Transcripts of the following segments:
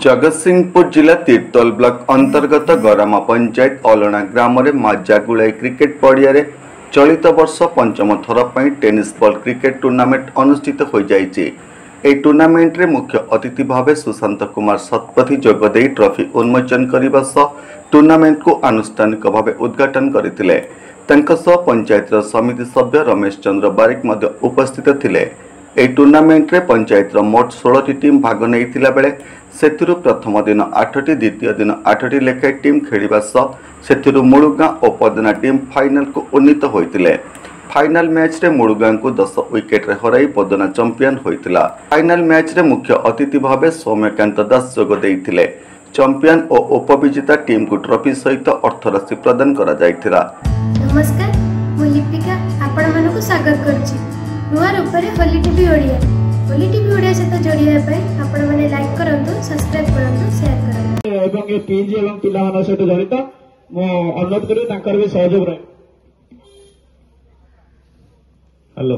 जगतसिंहपुर जिला तीर्तोल ब्लॉक अंतर्गत गरामा पंचायत अलणा ग्राम में माजागुलाई क्रिकेट पड़िया चलित वर्ष पंचम थर पर टेनिस बॉल क्रिकेट टूर्नामेंट अनुष्ठित हो जाइए। ए टूर्नामेंट रे मुख्य अतिथि भाव सुशांत कुमार शतपथी जोगदे ट्रॉफी उन्मोचन करने सह टूर्नामेंट को आनुष्ठानिक भाव उद्घाटन करते। पंचायत समिति सभ्य रमेश चंद्र बारिक उपस्थित थिले। ए टूर्नामेंट रे पंचायत मोट 16 टीम भाग नहीं बेले सेथिरु प्रथम दिन 8टी द्वितीय दिन 8टी लेखाएं टीम खेलिबा सह सेथिरु मुळुगां और पदना टीम फाइनल को उन्नीत होइतिले। फाइनल मैच रे मुळुगां को 10 विकेट रे हराई पदना चैंपियन होइतिला। फाइनल मैच रे मुख्य अतिथि भाव सौम्यकांत दास जोग देइथिले। चैंपियन और उपविजेता टीम को ट्रॉफी सहित अर्थराशि प्रदान करा जाइथिला। नमस्कार, मु लिपिका आपण मानको स्वागत करछि नुआ रूपरे होली टीवी ओडिया सहित जोड़िया आपण माने लाइक करंतु, सब्सक्राइब करंतु, शेयर करंतु एवं ये पीजी एवं पिलामान सहित जड़ित मो अनुरोध करी तांकर भी सहयोग रहे। हेलो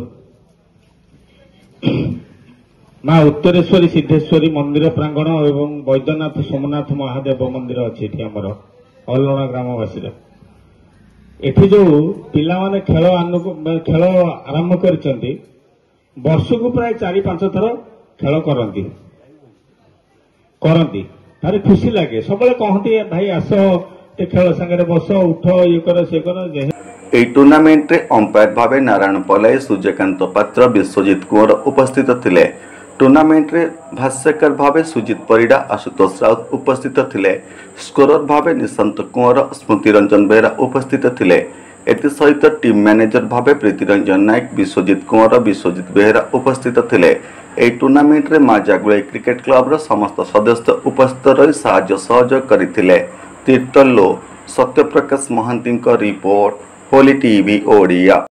माँ उत्तरेश्वरी सिद्धेश्वरी मंदिर प्रांगण एवं वैद्यनाथ सोमनाथ महादेव मंदिर अच्छी अलणा ग्रामवासी एठी जो पिला माने खेल आरंभ करचंती वर्ष को प्राय 4-5 थर खेल करती भारी खुशी लगे। सब कहती भाई आस खेल सांगे बस उठ ये कर से कर। ए टूर्नामेंट रे अंपायर भावे नारायण पलाई, सूर्यकांत पात्र, विश्वजित कुंवर उपस्थित थिले। टूर्नामेंट रे भाष्यकार भावे सुजित परिडा, आशुतोष राउत उपस्थित थिले। स्कोरर भावे निशांत कुंवर, स्मृति रंजन बेहरा उपस्थित थिले। एति सहित टीम मैनेजर भावे प्रीति रंजन नायक, विश्वजित कुंवर, विश्वजित बेहरा उपस्थित थिले। ए टूर्नामेंट रे माजागुलाई क्रिकेट क्लब रो समस्त सदस्य उपस्थित रही साहाय्य सहयोग करथिले। तीर्तोल सत्यप्रकाश महांती रिपोर्ट, होली टीवी ओडिया।